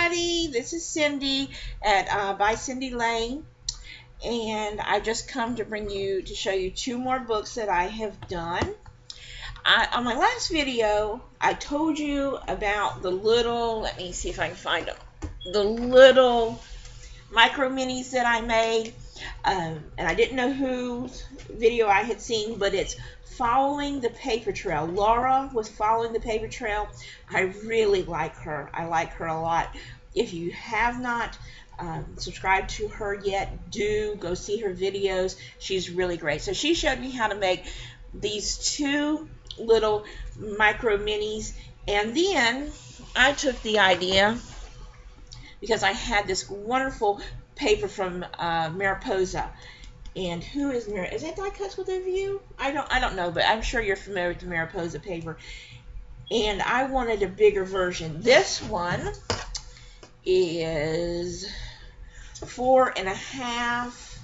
everybody. This is Cindy at by Cindy Lane, and I just come to show you two more books that I have done. On my last video, I told you about the little. Let me see if I can find them. The little micro minis that I made, and I didn't know whose video I had seen, but it's following the paper trail. Laura was following the paper trail. I really like her. I like her a lot. If you have not subscribed to her yet, do go see her videos. She's really great. So she showed me how to make these two little micro minis, and then I took the idea, because I had this wonderful paper from Mariposa. And who is Mariposa? Is that Die Cuts with a View? I don't know, but I'm sure you're familiar with the Mariposa paper. And I wanted a bigger version. This one is 4.5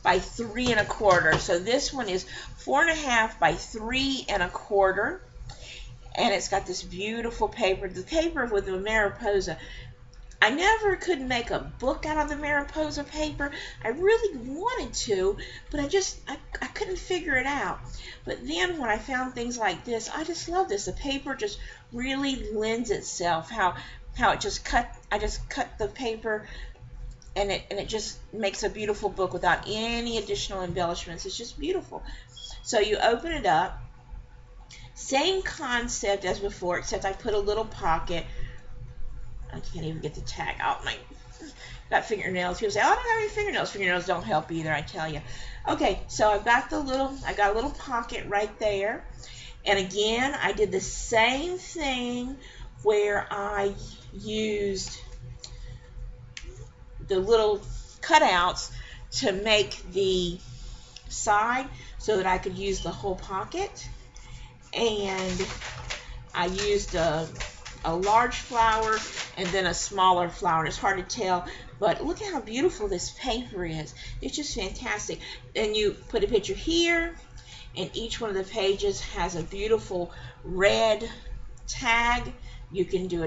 by 3 1/4. So this one is 4.5 by 3 1/4. And it's got this beautiful paper. The paper with the Mariposa, I never could make a book out of the Mariposa paper. I really wanted to, but I couldn't figure it out. But then when I found things like this, I just love this. The paper just really lends itself. How it just I just cut the paper, and it just makes a beautiful book without any additional embellishments. It's just beautiful. So you open it up. Same concept as before, except I put a little pocket. I can't even get the tag out. My got fingernails. People say, "Oh, I don't have any fingernails." Fingernails don't help either, I tell you. Okay, so I got a little pocket right there. And again, I did the same thing where I used the little cutouts to make the side so that I could use the whole pocket. And I used a large flower and then a smaller flower. And it's hard to tell, but look at how beautiful this paper is. It's just fantastic. And you put a picture here, and each one of the pages has a beautiful red tag. You can do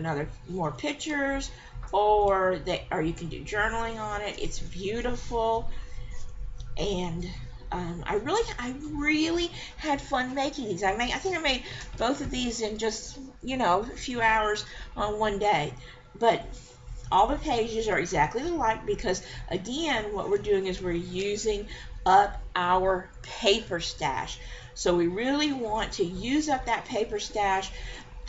more pictures, or you can do journaling on it. It's beautiful. And I really had fun making these. I think I made both of these in just a few hours on one day. But all the pages are exactly alike, because again, what we're doing is we're using up our paper stash. So we really want to use up that paper stash.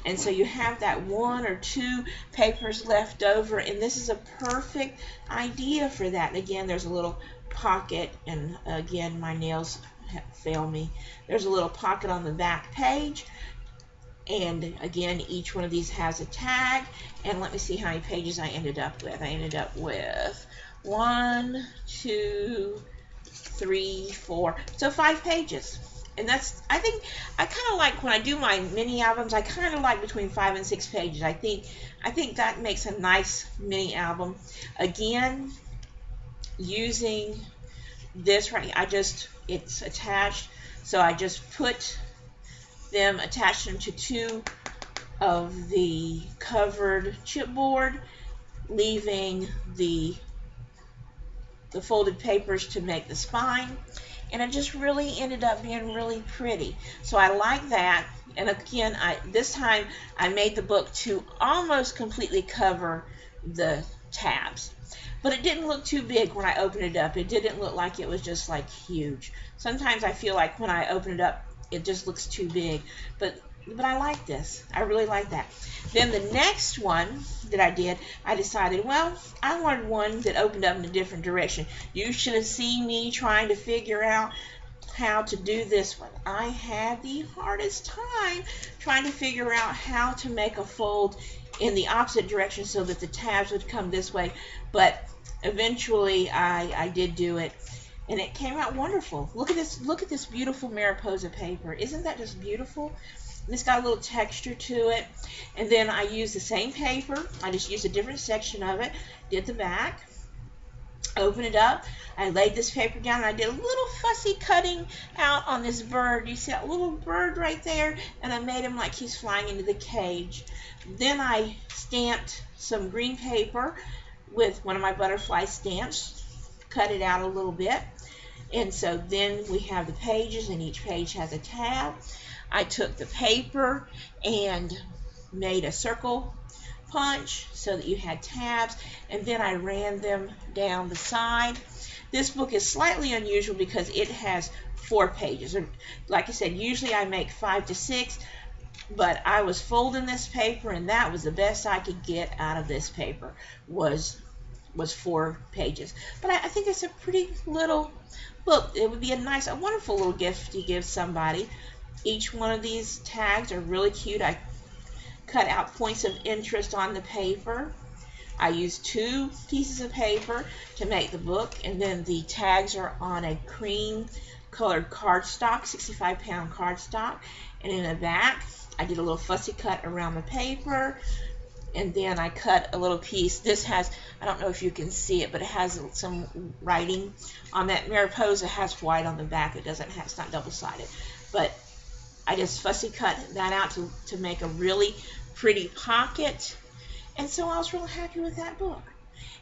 And so you have that 1 or 2 papers left over, and this is a perfect idea for that. And again, there's a little pocket, and again, my nails fail me. There's a little pocket on the back page, and again, each one of these has a tag. And let me see how many pages I ended up with. I ended up with 1, 2, 3, 4, so 5 pages. And I think I kind of like, when I do my mini albums, I kind of like between 5 and 6 pages. I think that makes a nice mini album. Again, using this right here, it's attached, so I just attached them to 2 of the covered chipboard, leaving the folded papers to make the spine. And it just really ended up being really pretty. So I like that. And again, this time I made the book to almost completely cover the tabs. But it didn't look too big when I opened it up. It didn't look like it was just like huge. Sometimes I feel like when I open it up, it just looks too big. But I like this. I really like that. Then the next one that I did, I decided, well, I wanted one that opened up in a different direction. You should have seen me trying to figure out how to do this one. I had the hardest time trying to figure out how to make a fold in the opposite direction so that the tabs would come this way. But eventually I did do it, and it came out wonderful. Look at this beautiful Mariposa paper. Isn't that just beautiful? And it's got a little texture to it. And then I used the same paper. I just used a different section of it. Did the back. open it up. I laid this paper down and I did a little fussy cutting out on this bird. You see that little bird right there? And I made him like he's flying into the cage. Then I stamped some green paper with one of my butterfly stamps, cut it out a little bit. And so then we have the pages, and each page has a tab. I took the paper and made a circle punch so that you had tabs, and then I ran them down the side. This book is slightly unusual because it has 4 pages. Like I said, usually I make 5 to 6, but I was folding this paper, and that was the best I could get out of this paper was 4 pages. But I think it's a pretty little book. It would be a wonderful little gift to give somebody. Each one of these tags are really cute. I cut out points of interest on the paper. I used 2 pieces of paper to make the book, and then the tags are on a cream colored cardstock, 65-pound cardstock. And in the back, I did a little fussy cut around the paper, and then I cut a little piece. This has, I don't know if you can see it, but it has some writing on that. Mariposa has white on the back. It doesn't have, it's not double-sided. But I just fussy cut that out to make a really pretty pocket. And so I was real happy with that book.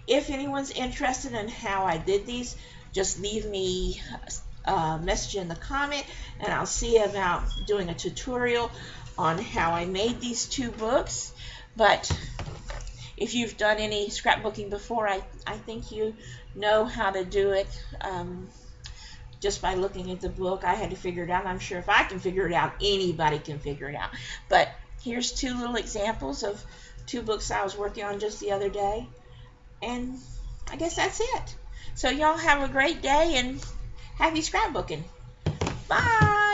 If anyone's interested in how I did these, just leave me a message in the comment, and I'll see about doing a tutorial on how I made these 2 books. But if you've done any scrapbooking before, I think you know how to do it just by looking at the book. I had to figure it out. I'm sure if I can figure it out, anybody can figure it out. But here's 2 little examples of 2 books I was working on just the other day. And I guess that's it. So y'all have a great day and happy scrapbooking. Bye!